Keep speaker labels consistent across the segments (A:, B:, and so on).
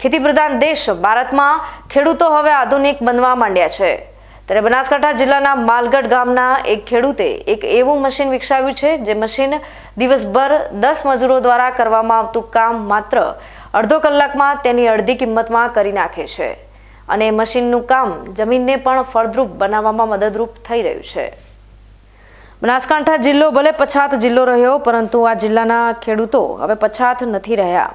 A: ખેતી પ્રધાન દેશ ભારતમાં ખેડૂતો હવે આધુનિક બનવા માંડ્યા છે। ત્યારે બનાસકાંઠા જિલ્લાના માલગઢ ગામના એક ખેડૂતે એક એવું મશીન વિકસાવ્યું છે જે મશીન દિવસભર 10 મજૂરો દ્વારા કરવામાં આવતું કામ માત્ર અડધો કલાકમાં તેની અડધી કિંમતમાં કરી નાખે છે અને મશીનનું કામ જમીનને પણ ફળદ્રુપ બનાવવામાં મદદરૂપ થઈ રહ્યું છે। બનાસકાંઠા જિલ્લો ભલે પછાત જિલ્લો રહ્યો પરંતુ આ જિલ્લાના ખેડૂતો હવે પછાત નથી રહ્યા।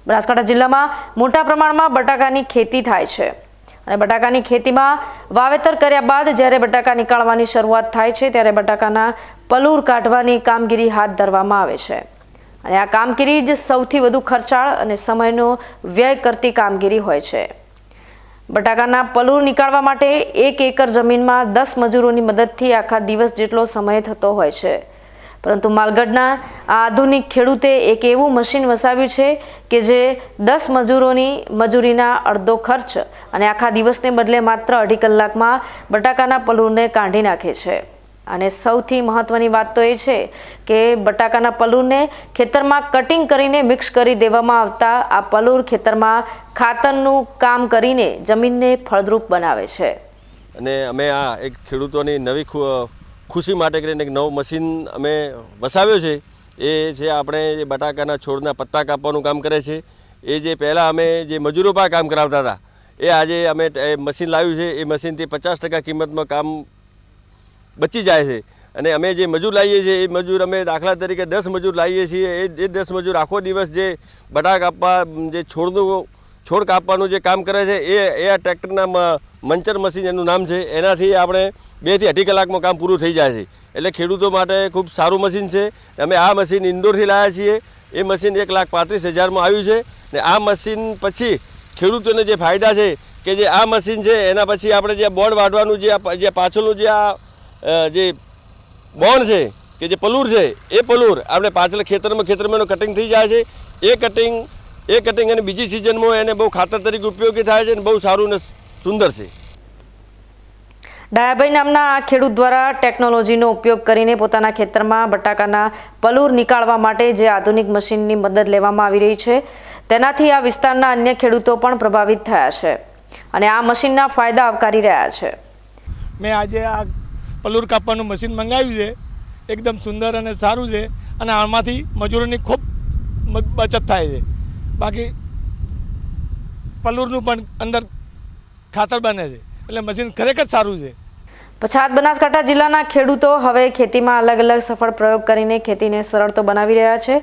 A: બનાસકાંઠા જિલ્લામાં મોટા પ્રમાણમાં બટાકાની ખેતી થાય છે અને બટાકાની ખેતીમાં વાવેતર કર્યા બાદ જ્યારે બટાકા નીકાળવાની શરૂઆત થાય છે ત્યારે બટાકાના પલુર કાઢવાની કામગીરી હાથ ધરવામાં આવે છે અને આ કામગીરી જ સૌથી વધુ ખર્ચાળ અને સમયનો વ્યય કરતી કામગીરી હોય છે। બટાકાના પલુર નીકાળવા માટે 1 એકર જમીનમાં 10 મજૂરોની મદદથી આખા દિવસ જેટલો સમય થતો હોય છે, પરંતુ માલગઢના આ આધુનિક ખેડૂતે એક એવું મશીન વસાવ્યું છે કે જે 10 મજૂરોની મજૂરીના અડધો ખર્ચ અને આખા દિવસને બદલે માત્ર અડધી કલાકમાં બટાકાના પલુરને કાઢી નાખે છે। અને સૌથી મહત્વની વાત તો એ છે કે બટાકાના પલુરને ખેતરમાં કટિંગ કરીને મિક્સ કરી દેવામાં આવતા આ પલુર ખેતરમાં ખાતરનું કામ કરીને જમીનને ફળદ્રુપ બનાવે છે।
B: અને અમે આ એક ખેડૂતોની નવી ખુશી માટે કરીને એક નવું મશીન અમે વસાવ્યો છે। એ છે આપણે જે બટાકાના છોડના પત્તા કાપવાનું કામ કરે છે। એ જે પહેલાં અમે જે મજૂરો પાસે કામ કરાવતા હતા એ આજે અમે મશીન લાવ્યું છે। એ મશીનથી 50% કિંમતમાં કામ બચી જાય છે અને અમે જે મજૂર લાવીએ છીએ એ મજૂર અમે દાખલા તરીકે 10 મજૂર લાવીએ છીએ। એ 10 મજૂર આખો દિવસ જે બટાકા કાપવા જે છોડ કાપવાનું જે કામ કરે છે એ આ ટ્રેક્ટરના મંચર મશીન એનું નામ છે। એનાથી આપણે 2 થી 2.5 કલાકમાં કામ પૂરું થઈ જાય છે। એટલે ખેડૂતો માટે ખૂબ સારું મશીન છે। અમે આ મશીન ઇન્દોરથી લાવ્યા છીએ। એ મશીન 1,35,000માં આવ્યું છે ને આ મશીન પછી ખેડૂતોને જે ફાયદા છે કે જે આ મશીન છે એના પછી આપણે જે બોર્ડ વાળવાનું જે પાછળનું જે બોન્ડ છે કે જે પલુર છે એ પલુર આપણે પાછળ ખેતરમાં કટિંગ થઈ જાય છે। એ કટિંગ અને બીજી સિઝનમાં એને બહુ ખાતર તરીકે ઉપયોગી થાય છે અને બહુ સારું ને સુંદર છે।
A: ડાયાભાઈ નામના આ ખેડૂત દ્વારા ટેકનોલોજીનો ઉપયોગ કરીને પોતાના ખેતરમાં બટાકાના પલુર નીકાળવા માટે જે આધુનિક મશીનની મદદ લેવામાં આવી રહી છે તેનાથી આ વિસ્તારના અન્ય ખેડૂતો પણ પ્રભાવિત થયા છે અને આ મશીનના ફાયદા આવકારી રહ્યા છે।
C: મેં આજે આ પલુર કાપવાનું મશીન મંગાવ્યું છે। એકદમ સુંદર અને સારું છે અને આમાંથી મજૂરોની ખૂબ બચત થાય છે। બાકી પલુરનું પણ અંદર ખાતર બને છે એટલે મશીન ખરેખર સારું છે।
A: પછાત બનાસકાંઠા જિલ્લાના ખેડૂતો હવે ખેતીમાં અલગ અલગ સફળ પ્રયોગ કરીને ખેતીને સરળ તો બનાવી રહ્યા છે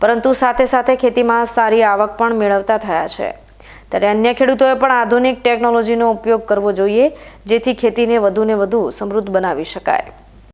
A: પરંતુ સાથે સાથે ખેતીમાં સારી આવક પણ મેળવતા થયા છે। ત્યારે અન્ય ખેડૂતોએ પણ આધુનિક ટેકનોલોજીનો ઉપયોગ કરવો જોઈએ જેથી ખેતીને વધુને વધુ સમૃદ્ધ બનાવી શકાય।